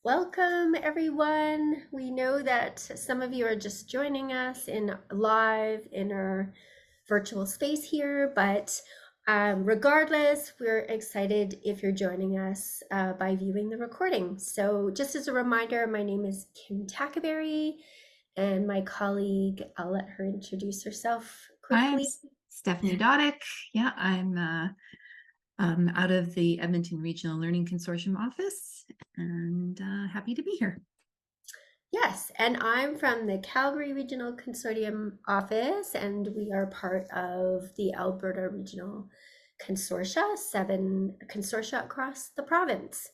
Welcome, everyone. We know that some of you are just joining us in live in our virtual space here, but regardless, we're excited if you're joining us by viewing the recording. So just as a reminder, my name is Kim Tackaberry, and my colleague, I'll let her introduce herself Hi, I'm quickly. Stephanie Doddick. Yeah, I'm out of the Edmonton Regional Learning Consortium office and happy to be here. Yes, and I'm from the Calgary Regional Consortium office, and we are part of the Alberta Regional Consortia, 7 consortia across the province.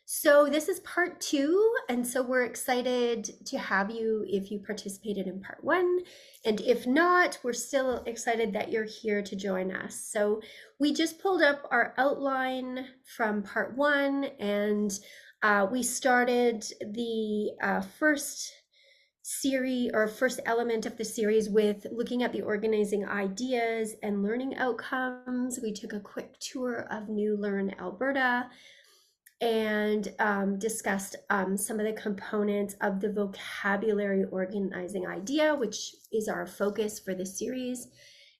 So this is part 2, and so we're excited to have you if you participated in part 1, and if not, we're still excited that you're here to join us. So we just pulled up our outline from part 1, and we started the first series or first element of the series with looking at the organizing ideas and learning outcomes. We took a quick tour of New Learn Alberta and discussed some of the components of the vocabulary organizing idea, which is our focus for this series.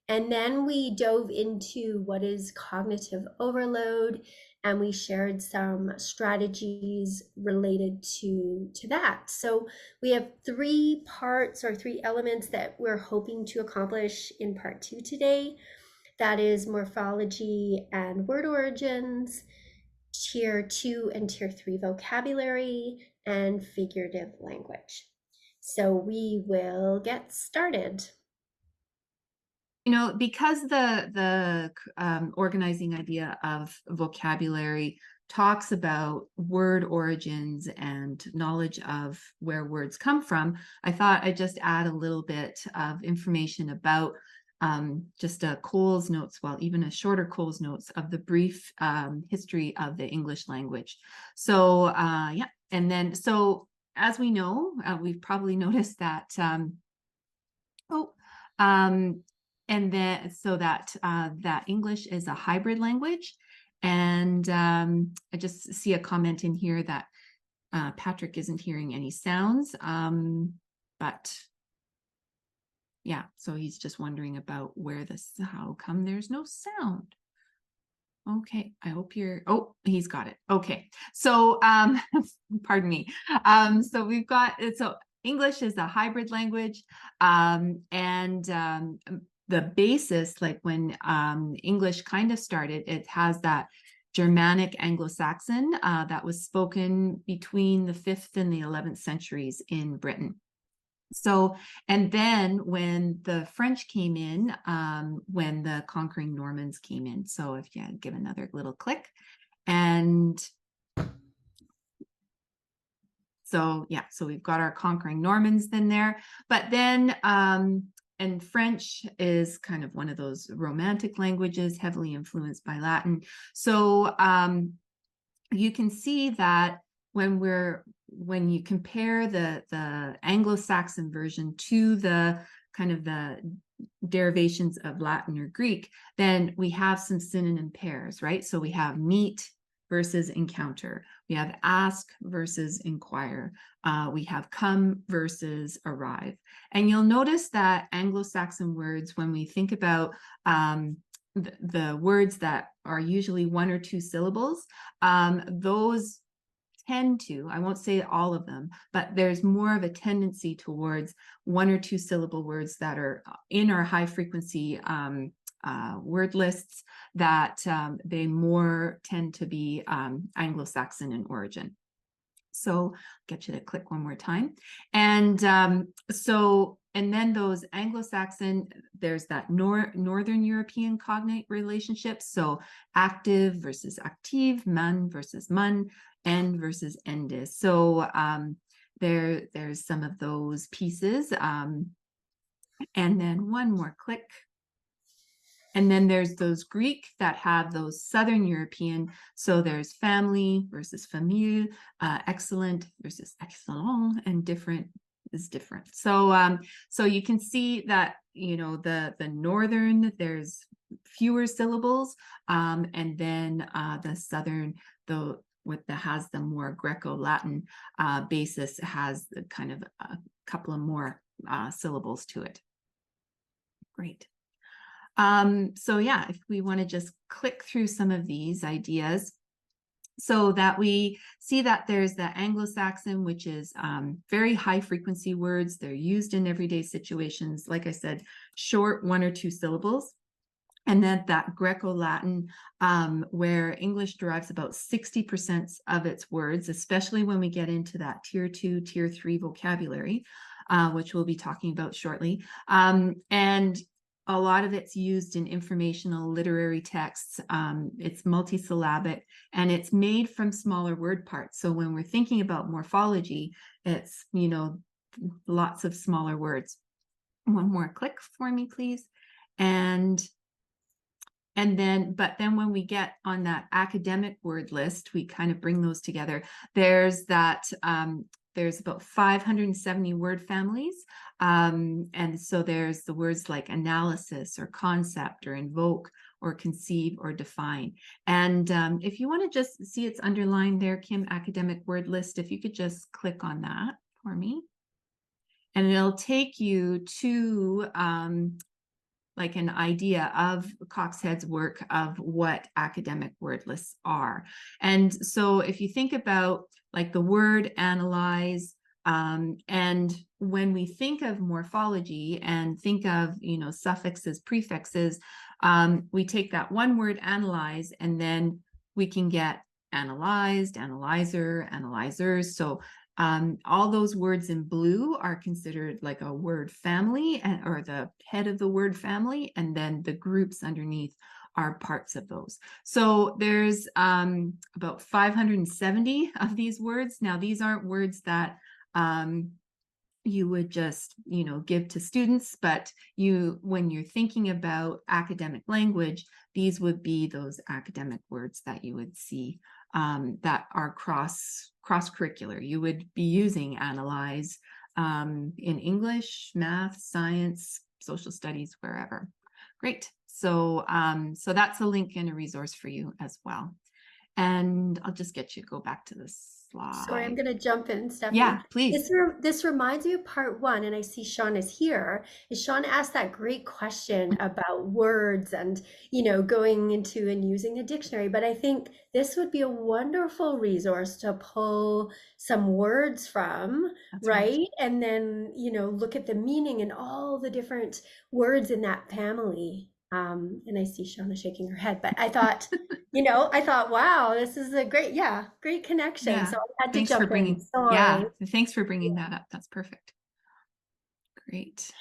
And then we dove into what is cognitive overload, and we shared some strategies related to that. So we have 3 parts or 3 elements that we're hoping to accomplish in part 2 today. That is morphology and word origins, tier 2 and tier 3 vocabulary, and figurative language. So we will get started. Because the organizing idea of vocabulary talks about word origins and knowledge of where words come from, I thought I'd just add a little bit of information about just a Coles Notes, well, even a shorter Coles Notes of the brief history of the English language. So yeah, and then so as we know, we've probably noticed that and then so that that English is a hybrid language. And I just see a comment in here that Patrick isn't hearing any sounds, but yeah, so he's just wondering about how come there's no sound. Okay, I hope oh, he's got it. Okay, so pardon me. So we've got, so English is a hybrid language, and the basis, like when English kind of started, it has that Germanic Anglo-Saxon that was spoken between the 5th and the 11th centuries in Britain. So, and then when the French came in, when the conquering Normans came in, so if you give another little click, and so, yeah, so we've got our conquering Normans then there, but then, and French is kind of one of those Romantic languages, heavily influenced by Latin. So you can see that when you compare the Anglo-Saxon version to the kind of the derivations of Latin or Greek, then we have some synonym pairs, right? So we have meet versus encounter. We have ask versus inquire. We have come versus arrive. And you'll notice that Anglo-Saxon words, when we think about the words that are usually 1 or 2 syllables, those tend to, I won't say all of them, but there's more of a tendency towards 1 or 2 syllable words that are in our high frequency word lists, that they more tend to be Anglo-Saxon in origin. So I'll get you to click one more time. And and then those Anglo-Saxon, there's that Northern European cognate relationship. So active versus active, man versus man, end versus endis. So there's some of those pieces. And then one more click. And then there's those Greek that have those Southern European. So there's family versus famille, excellent versus excellent, and different is different. So so you can see that, the Northern, there's fewer syllables, and then the Southern, that has the more Greco-Latin basis has the kind of a couple of more syllables to it. Great. So yeah, if we want to just click through some of these ideas, so that we see that there's the Anglo-Saxon, which is very high frequency words. They're used in everyday situations. Like I said, short 1 or 2 syllables. And then that Greco-Latin, where English derives about 60% of its words, especially when we get into that tier 2, tier 3 vocabulary, which we'll be talking about shortly. And a lot of it's used in informational literary texts. It's multisyllabic and it's made from smaller word parts. So when we're thinking about morphology, it's, you know, lots of smaller words. One more click for me, please. But then when we get on that academic word list, we kind of bring those together. There's that, there's about 570 word families. And so there's the words like analysis or concept or invoke or conceive or define. And if you want to just see it's underlined there, Kim, academic word list, if you could just click on that for me. And it'll take you to like an idea of Coxhead's work of what academic word lists are. And so if you think about like the word analyze, and when we think of morphology and think of, you know, suffixes, prefixes, we take that one word analyze and then we can get analyzed, analyzer, analyzers. So all those words in blue are considered like a word family or the head of the word family, and then the groups underneath are parts of those. So there's about 570 of these words. Now, these aren't words that you would just, you know, give to students, but when you're thinking about academic language, these would be those academic words that you would see that are cross-curricular. You would be using analyze in English, math, science, social studies, wherever. Great. So so that's a link and a resource for you as well. And I'll just get you to go back to this slide. Sorry, I'm going to jump in, Stephanie. Yeah, please. This reminds me of part 1, and I see Sean is here. Sean asked that great question about words and, you know, going into and using a dictionary. But I think this would be a wonderful resource to pull some words from, right? And then, you know, look at the meaning and all the different words in that family. And I see Shauna shaking her head, but I thought, you know, wow, this is a great connection. Yeah. So I had to Thanks jump for bringing, in. Sorry. yeah, thanks for bringing that up. That's perfect. Great.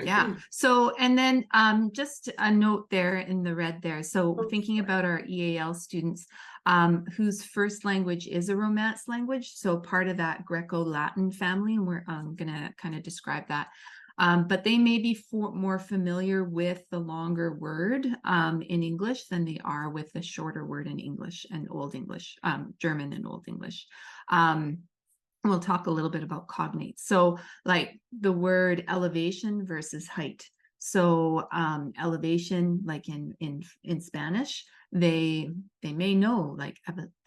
Yeah. So, and then just a note there in the red there. So thinking about our EAL students whose first language is a Romance language. So part of that Greco-Latin family, and we're going to kind of describe that. But they may be more familiar with the longer word in English than they are with the shorter word in English and Old English, German and Old English. We'll talk a little bit about cognates. So like the word elevation versus height. So elevation, like in Spanish, they may know like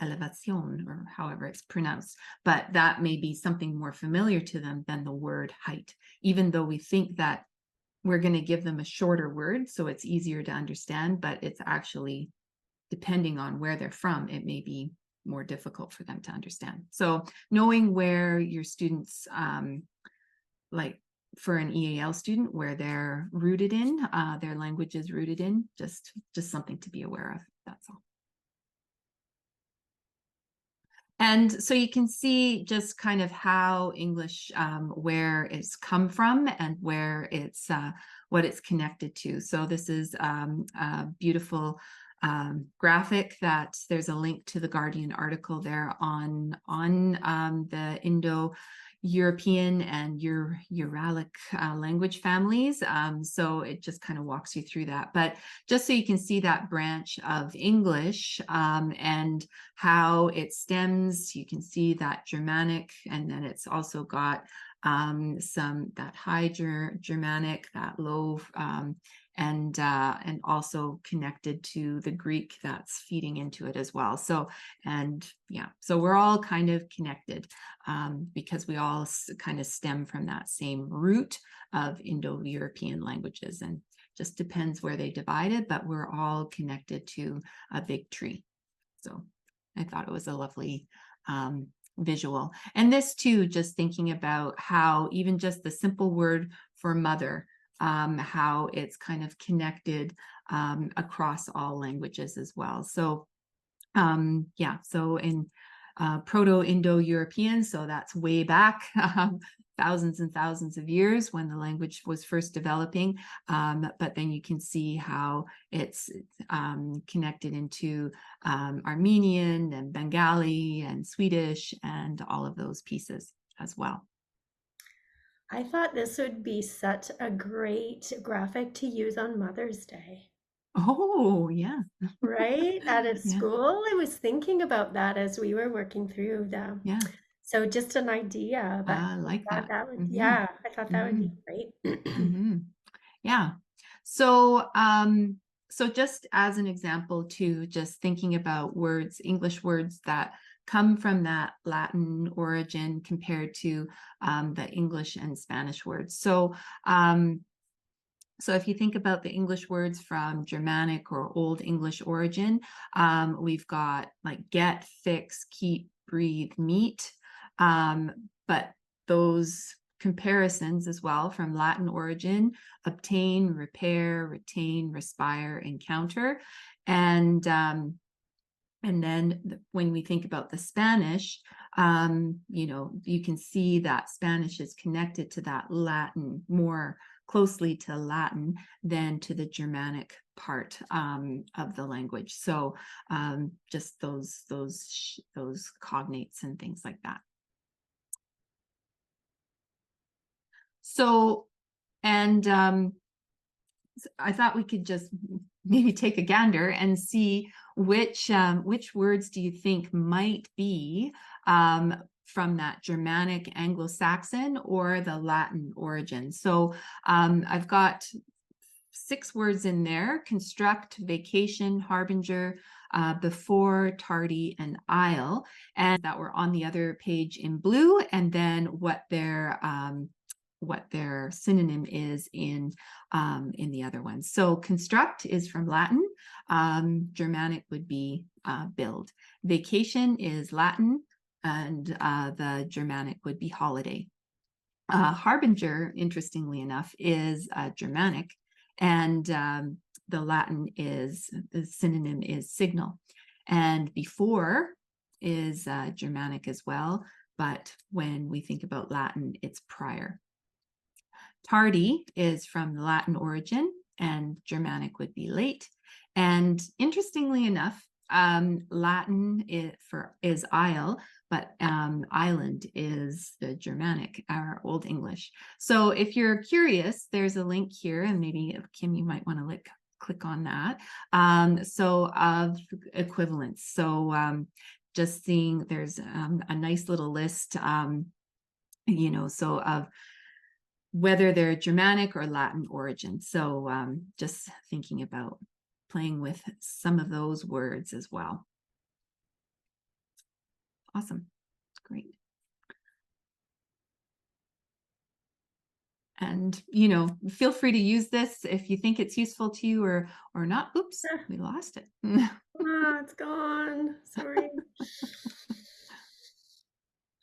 elevación or however it's pronounced, but that may be something more familiar to them than the word height, even though we think that we're going to give them a shorter word so it's easier to understand, but it's actually, depending on where they're from, it may be more difficult for them to understand. So knowing where your students, like for an EAL student, where they're rooted in, their language is rooted in, just something to be aware of. That's all. And so you can see just kind of how English, where it's come from and where it's, what it's connected to. So this is a beautiful graphic that there's a link to the Guardian article there on the Indo-European and Uralic language families. So it just kind of walks you through that. But just so you can see that branch of English and how it stems, you can see that Germanic, and then it's also got some that high Germanic, that low, and also connected to the Greek that's feeding into it as well. So, and yeah, so we're all kind of connected because we all kind of stem from that same root of Indo-European languages, and just depends where they divided, but we're all connected to a big tree. So I thought it was a lovely visual. And this too, just thinking about how even just the simple word for mother, how it's kind of connected across all languages as well. So yeah, so in Proto-Indo-European, so that's way back, thousands and thousands of years when the language was first developing. But then you can see how it's connected into Armenian and Bengali and Swedish and all of those pieces as well. I thought this would be such a great graphic to use on Mother's Day. Oh, yeah. Right? Out of Yeah, school, I was thinking about that as we were working through the, yeah. so just an idea, but I like I thought that. that would, Mm-hmm. yeah, I thought that would Mm-hmm. be great. Mm-hmm. Yeah. So, so just as an example too, just thinking about words, English words that come from that Latin origin compared to the English and Spanish words. So, so if you think about the English words from Germanic or Old English origin, we've got like get, fix, keep, breathe, meet. But those comparisons as well from Latin origin, obtain, repair, retain, respire, encounter. And and then when we think about the Spanish, you know, you can see that Spanish is connected to that Latin more closely to Latin than to the Germanic part of the language. So just those cognates and things like that. So, and I thought we could just maybe take a gander and see which words do you think might be from that Germanic Anglo-Saxon or the Latin origin. So I've got 6 words in there: construct, vacation, harbinger, before, tardy, and isle, and that were on the other page in blue, and then what their synonym is in the other ones. So construct is from Latin. Germanic would be build. Vacation is Latin, and the Germanic would be holiday. Harbinger, interestingly enough, is Germanic, and the Latin is the synonym is signal. And before is Germanic as well, but when we think about Latin, it's prior. Tardy is from the Latin origin, and Germanic would be late. And interestingly enough, Latin is isle, but island is the Germanic or Old English. So if you're curious, there's a link here, and maybe Kim, you might want to click on that. So of equivalents. So just seeing there's a nice little list, you know, so of whether they're Germanic or Latin origin. So just thinking about playing with some of those words as well. Awesome. Great. And, you know, feel free to use this if you think it's useful to you or not. Oops, we lost it. Ah, it's gone. Sorry.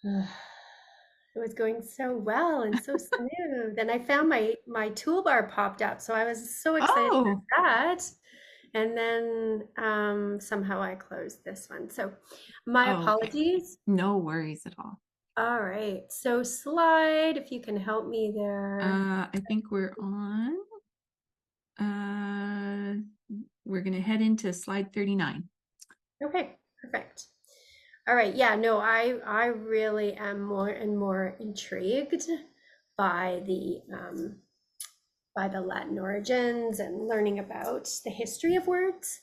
It was going so well and so smooth. And I found my toolbar popped up, so I was so excited Oh, about that. And then somehow I closed this one. So my oh, okay. apologies. No worries at all. All right. So slide, if you can help me there. I think uh, we're going to head into slide 39. Okay, perfect. All right. Yeah, no, I really am more and more intrigued by the Latin origins and learning about the history of words.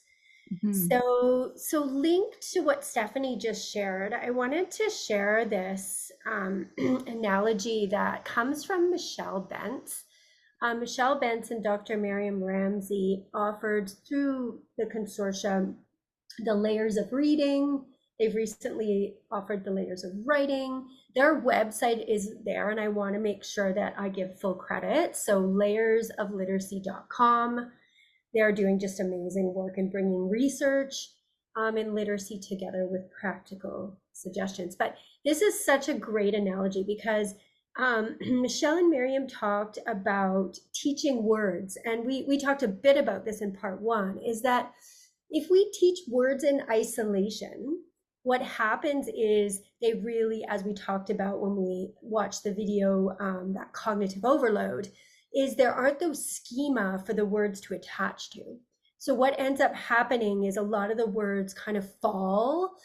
Mhm. So linked to what Stephanie just shared, I wanted to share this analogy that comes from Michelle Bent. Michelle Bentz and Dr. Miriam Ramsey offered through the consortium the layers of reading. They've recently offered the layers of writing. Their website is there, and I want to make sure that I give full credit. So layersofliteracy.com. They're doing just amazing work in bringing research in literacy together with practical suggestions. But this is such a great analogy because Michelle and Miriam talked about teaching words, and we talked a bit about this in part one, is that if we teach words in isolation, what happens is they really, as we talked about when we watched the video, that cognitive overload, is there aren't those schema for the words to attach to. So what ends up happening is a lot of the words kind of fall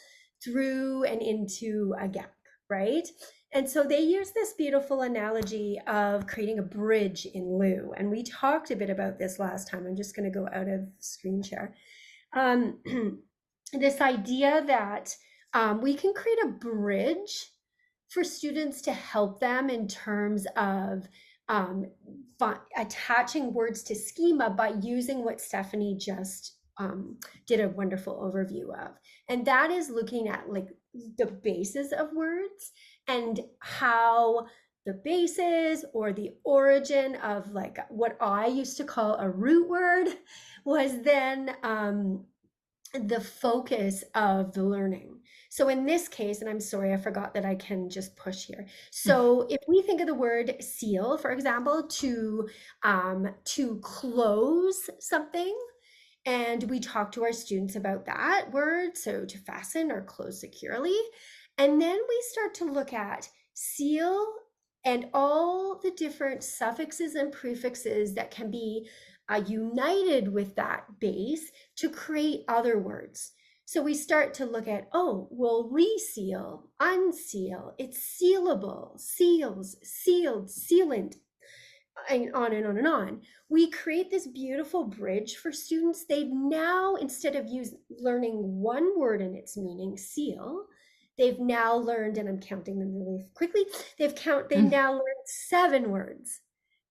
through and into a gap, right? And so they use this beautiful analogy of creating a bridge in Lou. And we talked a bit about this last time. I'm just going to go out of screen share. This idea that we can create a bridge for students to help them in terms of attaching words to schema by using what Stephanie just did a wonderful overview of. And that is looking at like the bases of words and how the bases or the origin of like what I used to call a root word was then the focus of the learning. So in this case, and I'm sorry, I forgot that I can just push here. So if we think of the word seal, for example, to close something, and we talk to our students about that word, so to fasten or close securely, and then we start to look at seal and all the different suffixes and prefixes that can be united with that base to create other words. So we start to look at, oh, well, reseal, unseal, it's sealable, seals, sealed, sealant, and on and on and on. We create this beautiful bridge for students. They've now, instead of learning one word and its meaning, seal, they've now learned, and I'm counting them really quickly, they've now learned 7 words,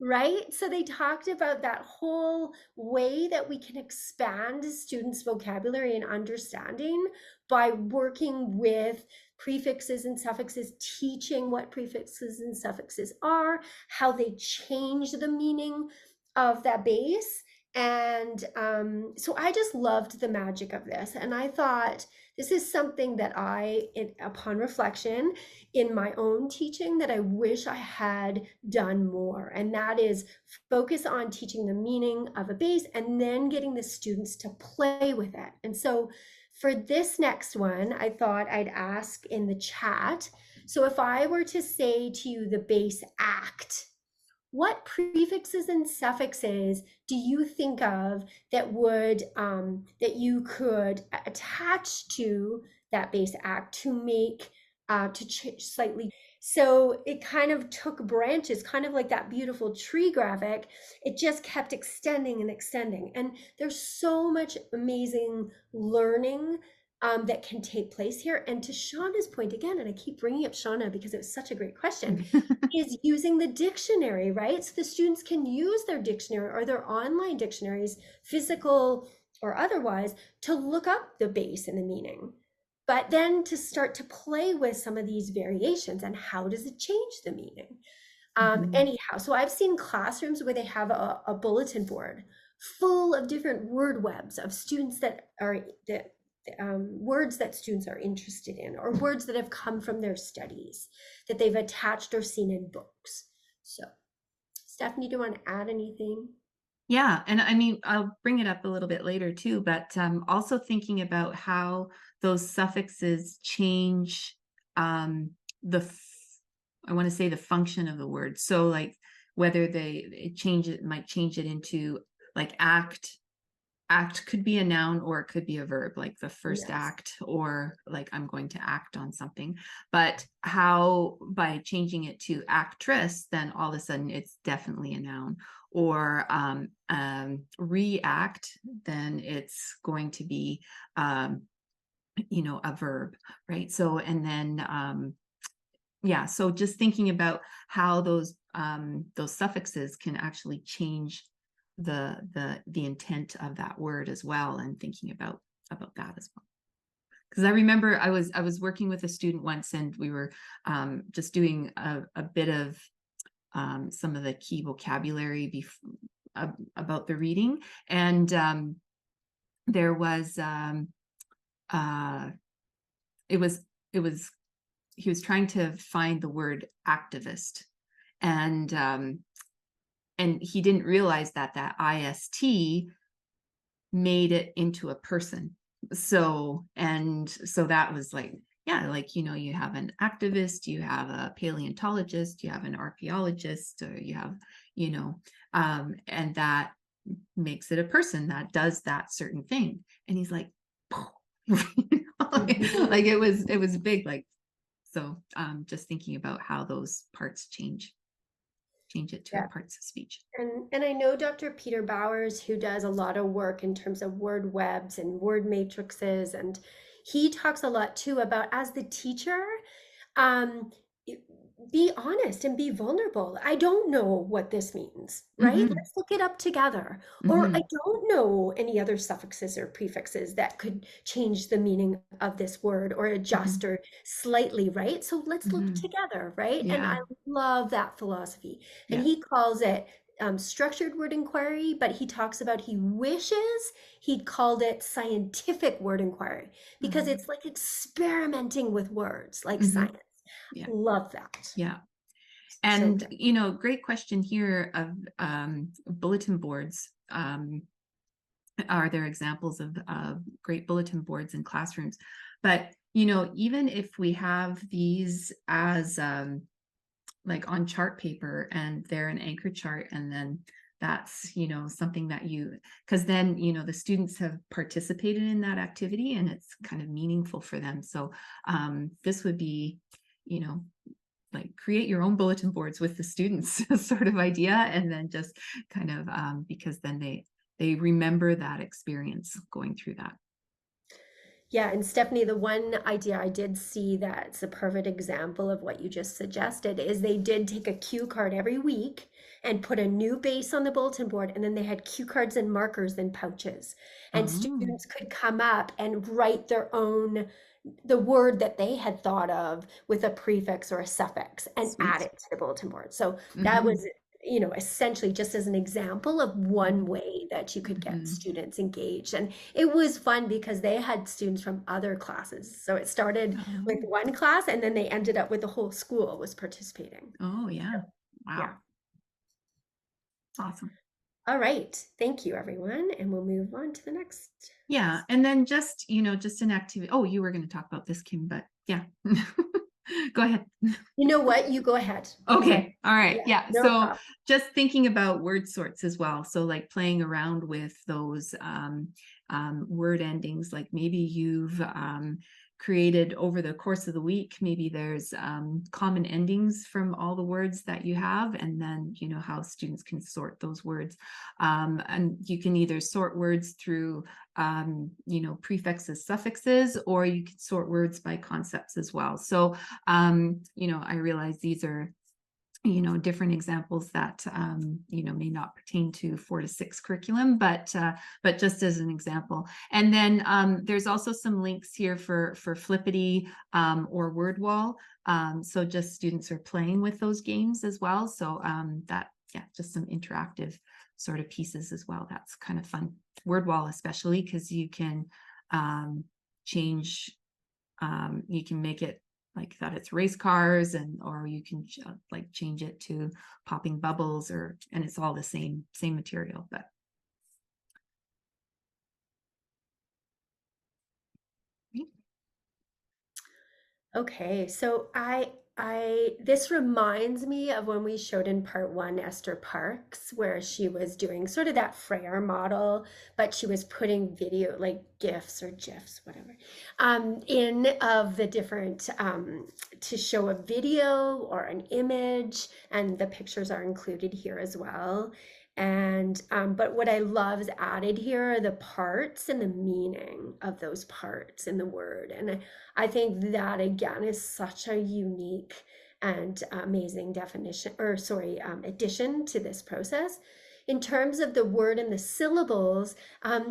right? So they talked about that whole way that we can expand students' vocabulary and understanding by working with prefixes and suffixes, teaching what prefixes and suffixes are, how they change the meaning of that base. And so I just loved the magic of this. And I thought this is something that upon reflection in my own teaching, that I wish I had done more. And that is focus on teaching the meaning of a base and then getting the students to play with it. And so for this next one, I thought I'd ask in the chat. So if I were to say to you the base act, what prefixes and suffixes do you think of that would that you could attach to that base act to make slightly? So it kind of took branches, kind of like that beautiful tree graphic. It just kept extending and extending, and there's so much amazing learning that can take place here. And to Shauna's point again, and I keep bringing up Shauna because it was such a great question, is using the dictionary, right? So the students can use their dictionary or their online dictionaries, physical or otherwise, to look up the base and the meaning. But then to start to play with some of these variations and how does it change the meaning? Anyhow, so I've seen classrooms where they have a bulletin board full of different word webs of students that are words that students are interested in, or words that have come from their studies that they've attached or seen in books. So Stephanie, do you want to add anything? Yeah, and I mean, I'll bring it up a little bit later too, but also thinking about how those suffixes change I want to say the function of the word. So like whether it might change it into like act could be a noun or it could be a verb, like the first Yes. act, or like I'm going to act on something. But how by changing it to actress, then all of a sudden it's definitely a noun. Or react, then it's going to be a verb, right? So and then yeah, so just thinking about how those those suffixes can actually change the intent of that word as well, and thinking about that as well. Because I remember I was working with a student once, and we were just doing a bit of some of the key vocabulary about the reading, and there was it was he was trying to find the word activist, and he didn't realize that IST made it into a person. So that was like, yeah, like, you have an activist, you have a paleontologist, you have an archaeologist, or you have, and that makes it a person that does that certain thing. And he's like, like it was big, like, so just thinking about how those parts change it to Yeah. parts of speech. And I know Dr. Peter Bowers, who does a lot of work in terms of word webs and word matrices, and he talks a lot too about, as the teacher, um, be honest and be vulnerable. I don't know what this means, right? Mm-hmm. Let's look it up together. Or I Mm-hmm. don't know any other suffixes or prefixes that could change the meaning of this word or adjust Mm-hmm. or slightly, right? So let's look Mm-hmm. together, right? And I Yeah. love that philosophy. And Yeah. he calls it structured word inquiry, but he talks about, he wishes he'd called it scientific word inquiry, because it's like experimenting with words like Mm-hmm. science. Yeah. Love that. Yeah. So And, good. great question here of bulletin boards. Are there examples of great bulletin boards in classrooms? But, even if we have these as like on chart paper, and they're an anchor chart, and then that's, something that because then, the students have participated in that activity, and it's kind of meaningful for them. So this would be, like, create your own bulletin boards with the students sort of idea, and then just kind of because then they remember that experience going through that. Yeah, and Stephanie, the one idea I did see that's a perfect example of what you just suggested is they did take a cue card every week and put a new base on the bulletin board, and then they had cue cards and markers in pouches. And Oh, students could come up and write their own, the word that they had thought of with a prefix or a suffix, and add sweet. it to the bulletin board. So that Mm-hmm. was, essentially just as an example of one way that you could get Mm-hmm. students engaged. And it was fun because they had students from other classes. So it started with Oh. one class, and then they ended up with the whole school was participating. Oh, yeah. Yeah. Wow. Awesome. All right. Thank you, everyone. And we'll move on to the next. Yeah. And then just, just an activity. Oh, you were going to talk about this, Kim, but yeah. Go ahead. You know what? You go ahead. Okay. All right. Yeah, Yeah. no So problem. just thinking about word sorts as well. So like playing around with those word endings, like maybe you've created over the course of the week, maybe there's common endings from all the words that you have, and then, how students can sort those words. And you can either sort words through, prefixes, suffixes, or you can sort words by concepts as well. So, I realize these are different examples that may not pertain to 4 to 6 curriculum, but just as an example. And then there's also some links here for Flippity or word wall. So just students are playing with those games as well. So just some interactive sort of pieces as well. That's kind of fun. Word wall especially, because you can change, you can make it like that it's race cars, or you can like change it to popping bubbles, and it's all the same material. But Okay, so this reminds me of when we showed in part one Esther Parks, where she was doing sort of that Freyr model, but she was putting video, like GIFs or GIFs, whatever, in of the different to show a video or an image, and the pictures are included here as well. And but what I love is added here are the parts and the meaning of those parts in the word. And I think that again is such a unique and amazing definition, or sorry, addition to this process. In terms of the word and the syllables,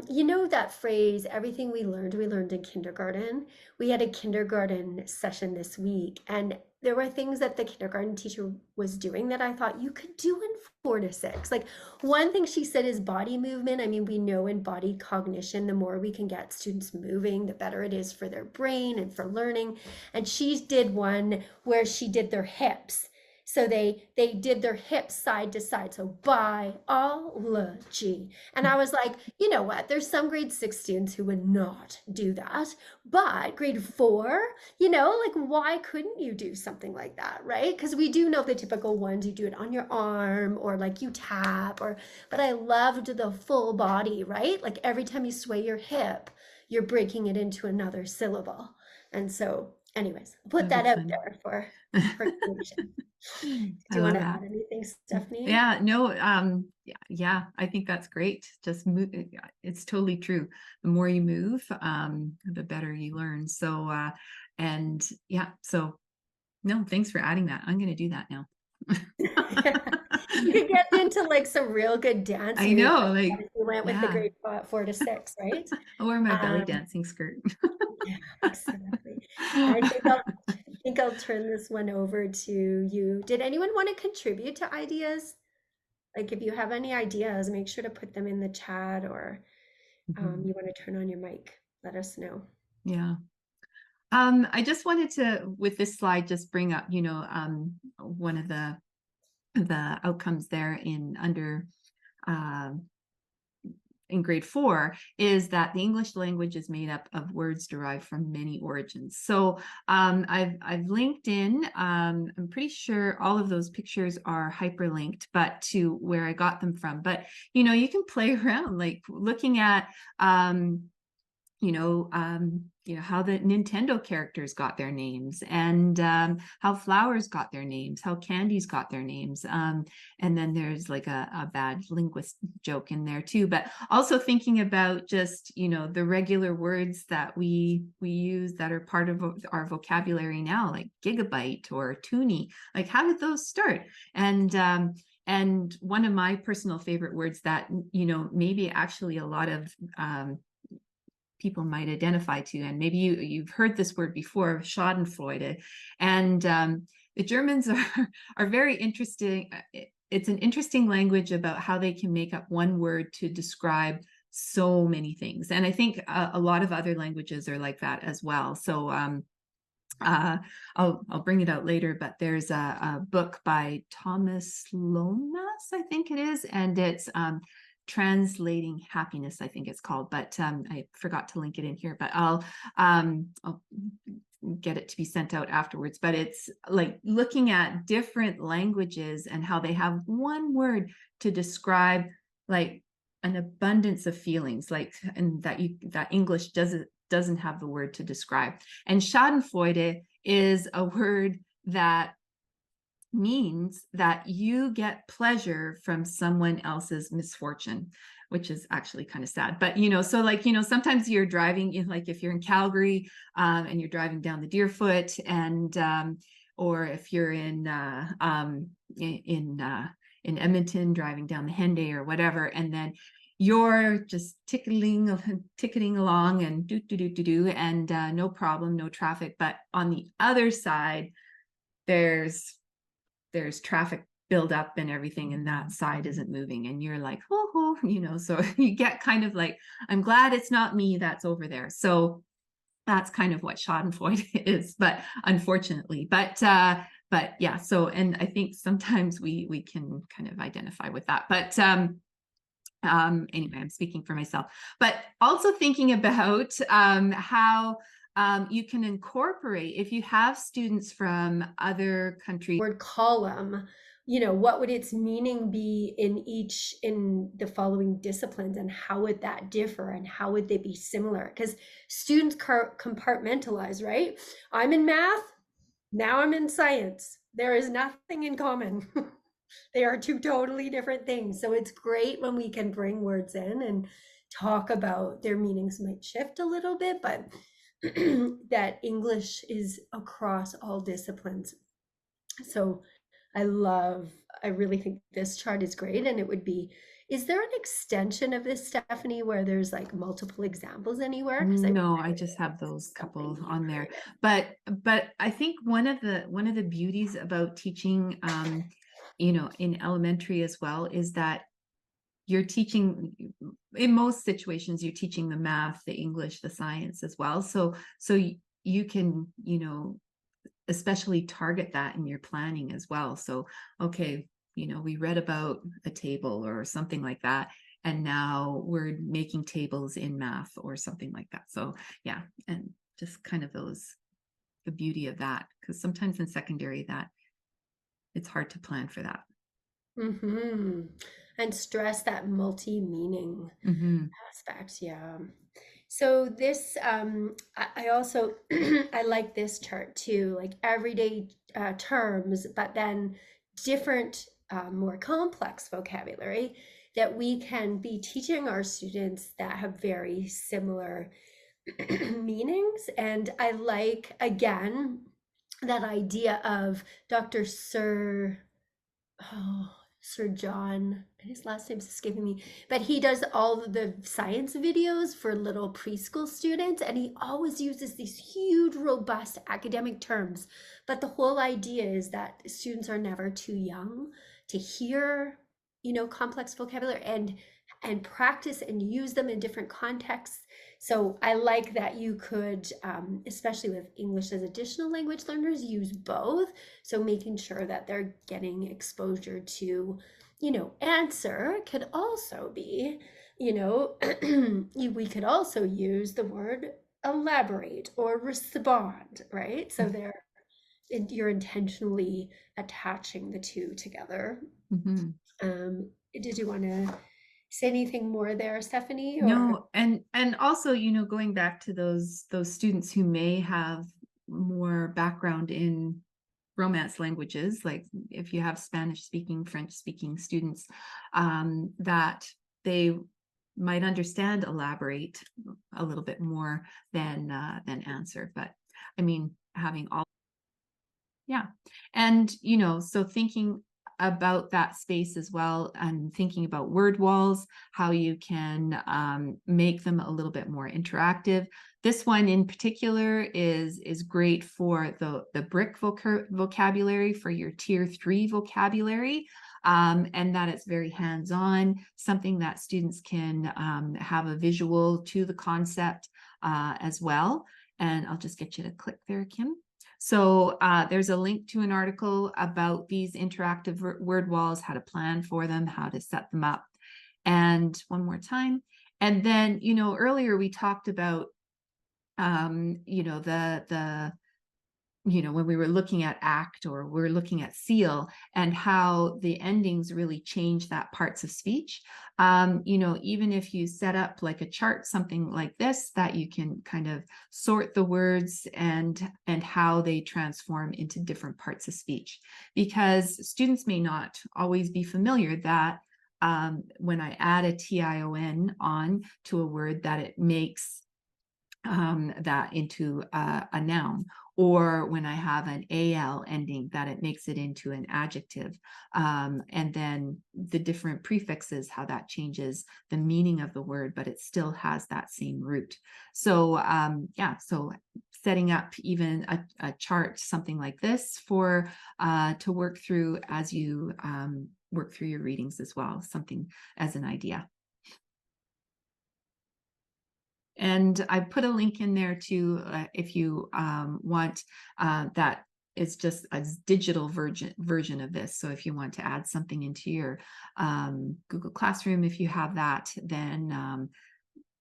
you know that phrase, everything we learned in kindergarten. We had a kindergarten session this week, and there were things that the kindergarten teacher was doing that I thought you could do in 4 to 6. Like, one thing she said is body movement. I mean, we know in body cognition, the more we can get students moving, the better it is for their brain and for learning. And she did one where she did their hips. So they did their hips side to side. So biology. And I was like, you know what? There's some grade 6 students who would not do that. But grade 4, you know, like, why couldn't you do something like that, right? Because we do know the typical ones, you do it on your arm or like you tap, or, but I loved the full body, right? Like every time you sway your hip, you're breaking it into another syllable. And so, anyways, I'll put That that was out fun. there for creation. I Do you want love to that. add anything, Stephanie? Yeah, no, yeah, I think that's great. Just move. Yeah, it's totally true. The more you move, the better you learn. So, and yeah, so no, thanks for adding that. I'm going to do that now. Yeah. You could get into like some real good I dancing if know, like, you went with the yeah, grade 4 to 6, right? I'll wear my belly Um, dancing skirt. yeah, exactly. And I think I'll turn this one over to you. Did anyone want to contribute to ideas? Like, if you have any ideas, make sure to put them in the chat, or Mhm. you want to turn on your mic. Let us know. Yeah. I just wanted to, with this slide, just bring up, one of the outcomes there uh, in grade 4 is that the English language is made up of words derived from many origins. So I've linked in. I'm pretty sure all of those pictures are hyperlinked, but to where I got them from. But you can play around, like looking at how the Nintendo characters got their names, and how flowers got their names, how candies got their names. And then there's like a bad linguist joke in there too, but also thinking about just, the regular words that we use that are part of our vocabulary now, like gigabyte or toonie. Like, how did those start? And one of my personal favorite words that, maybe actually a lot of people might identify to, and maybe you've heard this word before, Schadenfreude. And the Germans are very interesting. It's an interesting language about how they can make up one word to describe so many things. And I think a lot of other languages are like that as well. So I'll bring it out later, but there's a book by Thomas Lomas, I think it is, and it's Translating Happiness, I think it's called, but I forgot to link it in here, but I'll get it to be sent out afterwards. But it's like looking at different languages and how they have one word to describe like an abundance of feelings, like, and that English doesn't have the word to describe. And Schadenfreude is a word that means that you get pleasure from someone else's misfortune, which is actually kind of sad. But so like, sometimes you're driving, like if you're in Calgary and you're driving down the Deerfoot, and or if you're in Edmonton driving down the Henday or whatever, and then you're just ticketing along and do and no problem, no traffic. But on the other side, there's traffic build up and everything, and that side isn't moving, and you're like, so you get kind of like, I'm glad it's not me that's over there. So that's kind of what Schadenfreude is, but unfortunately, but yeah. So, and I think sometimes we can kind of identify with that, but anyway, I'm speaking for myself, but also thinking about how you can incorporate, if you have students from other countries. Word column, what would its meaning be in the following disciplines, and how would that differ, and how would they be similar? Because students compartmentalize, right? I'm in math, now I'm in science. There is nothing in common. They are two totally different things. So it's great when we can bring words in and talk about their meanings might shift a little bit, but that English is across all disciplines. So I really think this chart is great. And it would be, is there an extension of this, Stephanie, where there's like multiple examples anywhere? Because I No, I really just like have those something couple you on there. created. But I think one of the beauties about teaching, in elementary as well, is that you're teaching, in most situations, you're teaching the math, the English, the science as well. So you can, especially target that in your planning as well. So, okay, we read about a table or something like that, and now we're making tables in math or something like that. So, yeah, and just kind of the beauty of that, because sometimes in secondary that it's hard to plan for that. Mm-hmm. And stress that multi-meaning Mm-hmm. aspect. Yeah. So this, I also I like this chart too, like everyday terms, but then different, more complex vocabulary that we can be teaching our students that have very similar meanings. And I like again that idea of Dr. Oh, Sir John, his last name's escaping me, but he does all of the science videos for little preschool students, and he always uses these huge, robust academic terms. But the whole idea is that students are never too young to hear, complex vocabulary and practice and use them in different contexts. So I like that you could, especially with English as additional language learners, use both. So making sure that they're getting exposure to, answer could also be, we could also use the word elaborate or respond, right? So you're intentionally attaching the two together. Mm-hmm. Did you want to say anything more there, Stephanie, or? No, and also, going back to those students who may have more background in Romance languages, like if you have Spanish speaking, French speaking students, that they might understand elaborate a little bit more than answer. But I mean, having all, yeah. And, so thinking about that space as well, and thinking about word walls, how you can make them a little bit more interactive. This one in particular is great for the brick vocabulary, for your tier 3 vocabulary. And that it's very hands-on, something that students can have a visual to the concept as well. And I'll just get you to click there, Kim. So there's a link to an article about these interactive word walls, how to plan for them, how to set them up. And one more time. And then, earlier we talked about, when we were looking at act, or we're looking at seal, and how the endings really change that parts of speech. Even if you set up like a chart, something like this, that you can kind of sort the words and how they transform into different parts of speech, because students may not always be familiar that when I add a tion on to a word, that it makes that into a noun, or when I have an al ending, that it makes it into an adjective, and then the different prefixes, how that changes the meaning of the word, but it still has that same root. So so setting up even a chart, something like this, for to work through as you work through your readings as well, something as an idea. And I put a link in there too, if you want, that is just a digital version of this. So if you want to add something into your Google Classroom, if you have that, then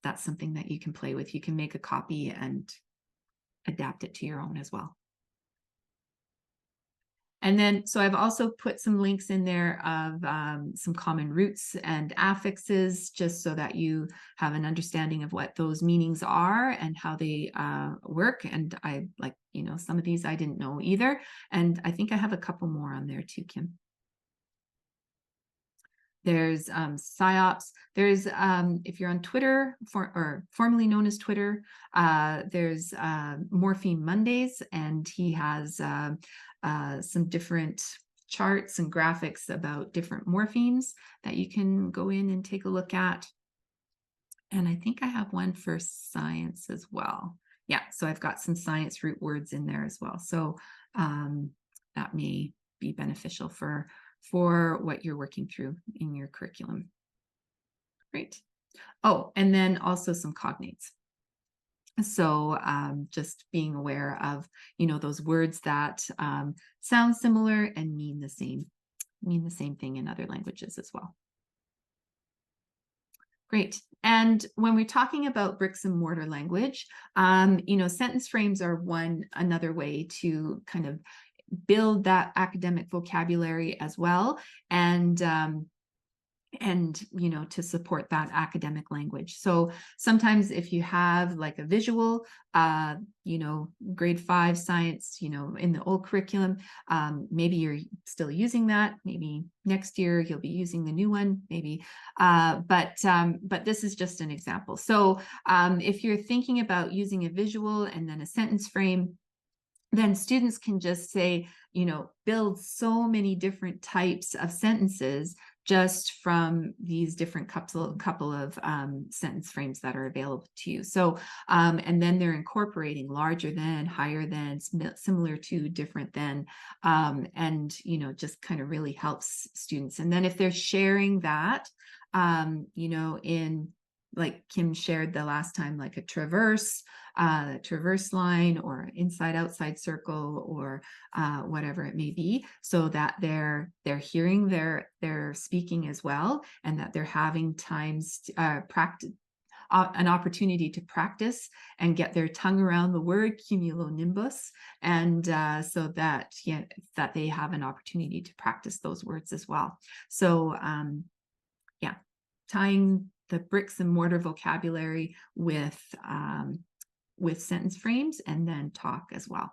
that's something that you can play with. You can make a copy and adapt it to your own as well. And then, so I've also put some links in there of some common roots and affixes, just so that you have an understanding of what those meanings are and how they work. And I like, some of these I didn't know either. And I think I have a couple more on there too, Kim. There's PSYOPs. There's, if you're on Twitter, or formerly known as Twitter, there's Morpheme Mondays, and he has some different charts and graphics about different morphemes that you can go in and take a look at. And I think I have one for science as well. Yeah, so I've got some science root words in there as well. So that may be beneficial for what you're working through in your curriculum. Great. Oh, and then also some cognates. So just being aware of, those words that sound similar and mean the same thing in other languages as well. Great. And when we're talking about bricks and mortar language, sentence frames are another way to kind of build that academic vocabulary as well. And to support that academic language. So sometimes if you have like a visual, grade 5 science, in the old curriculum, maybe you're still using that. Maybe next year you'll be using the new one, maybe. But this is just an example. So if you're thinking about using a visual and then a sentence frame, then students can just say, build so many different types of sentences just from these different couple of sentence frames that are available to you. So, and then they're incorporating larger than, higher than, similar to, different than, and, just kind of really helps students. And then if they're sharing that, in, like Kim shared the last time, like a traverse line, or inside outside circle, or whatever it may be, so that they're hearing their speaking as well, and that they're having times practice, an opportunity to practice and get their tongue around the word cumulonimbus, and so that that they have an opportunity to practice those words as well. So tying the bricks and mortar vocabulary with sentence frames, and then talk as well.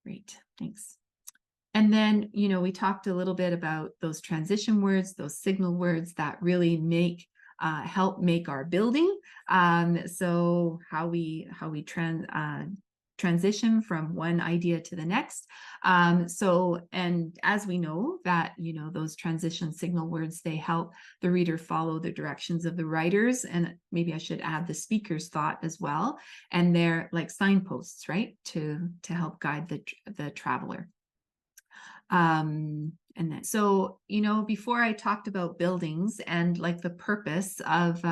Great, thanks. And then, we talked a little bit about those transition words, those signal words that really help make our building. So how we transition from one idea to the next. And as we know that, those transition signal words, they help the reader follow the directions of the writers, and maybe I should add the speaker's thought as well. And they're like signposts, right? To help guide the traveler. And then, so, before I talked about buildings and like the purpose of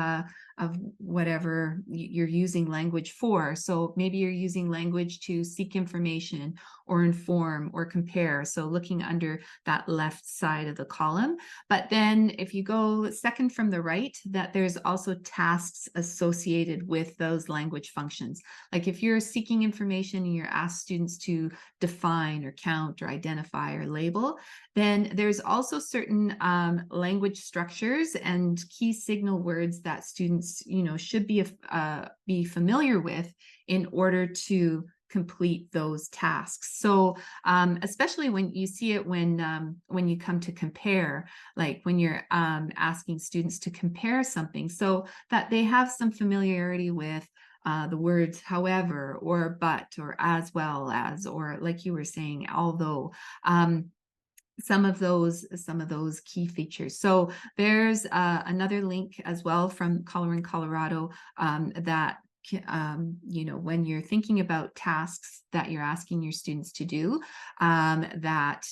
whatever you're using language for. So maybe you're using language to seek information or inform or compare. So looking under that left side of the column. But then if you go second from the right, that there's also tasks associated with those language functions. Like if you're seeking information and you're asked students to define or count or identify or label, then there's also certain language structures and key signal words that students, should be familiar with in order to complete those tasks. So especially when you see it when you come to compare, like when you're asking students to compare something, so that they have some familiarity with the words however, or but, or as well as, or like you were saying, although. Some of those key features. So there's another link as well from Coloring Colorado that when you're thinking about tasks that you're asking your students to do, that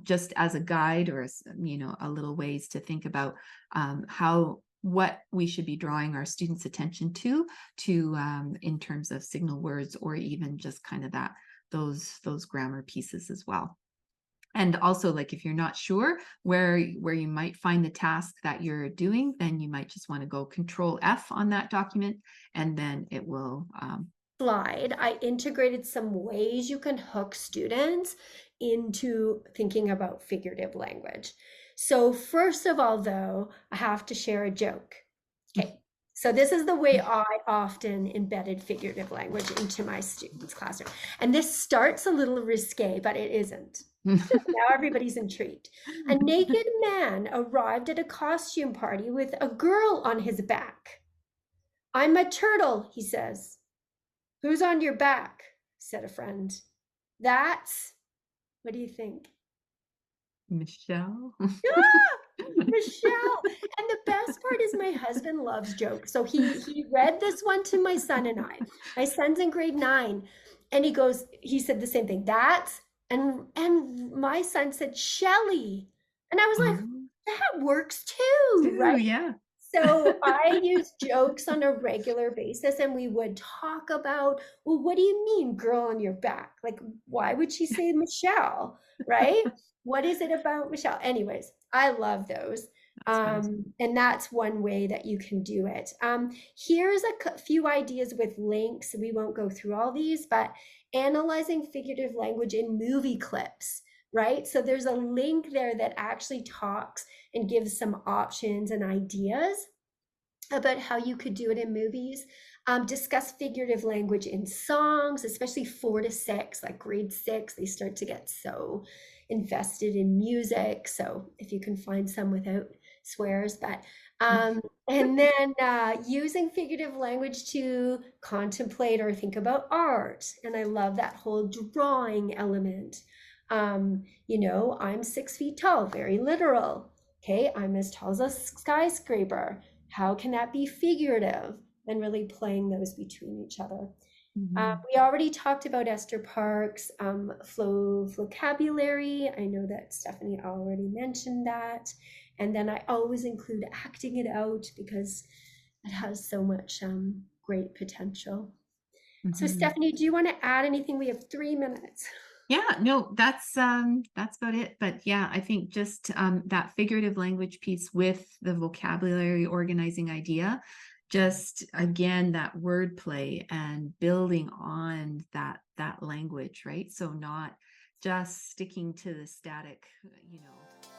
just as a guide, or a little ways to think about what we should be drawing our students' attention to in terms of signal words, or even just kind of those grammar pieces as well. And also, like if you're not sure where you might find the task that you're doing, then you might just want to go Control F on that document, and then it will. Slide, I integrated some ways you can hook students into thinking about figurative language. So first of all, though, I have to share a joke. Okay. So this is the way I often embedded figurative language into my students' classroom. And this starts a little risque, but it isn't. Now everybody's intrigued. A naked man arrived at a costume party with a girl on his back. I'm a turtle, he says. Who's on your back? Said a friend. That's, what do you think? Michelle. Ah, Michelle. And the best part is my husband loves jokes. So he read this one to my son and I. My son's in grade 9 and he said the same thing. That's and my son said Shelly. And I was like, Oh, that works too, right? two, yeah. So I use jokes on a regular basis, and we would talk about, well, what do you mean, girl on your back? Like, why would she say Michelle, right? What is it about Michelle? Anyways, I love those. That's fun. And that's one way that you can do it. Here's a few ideas with links. We won't go through all these, but analyzing figurative language in movie clips, right? So there's a link there that actually talks and gives some options and ideas about how you could do it in movies. Discuss figurative language in songs, especially 4 to 6, like grade 6, they start to get so invested in music. So if you can find some without swears, but and then using figurative language to contemplate or think about art. And I love that whole drawing element. I'm 6 feet tall, very literal. Okay, I'm as tall as a skyscraper. How can that be figurative? And really playing those between each other. Mhm. We already talked about Esther Park's flow vocabulary. I know that Stephanie already mentioned that. And then I always include acting it out because it has so much great potential. So Mhm. Stephanie, do you want to add anything? We have 3 minutes. Yeah, no, that's about it. But yeah, I think just that figurative language piece with the vocabulary organizing idea, just again that wordplay and building on that language, right? So not just sticking to the static, you know.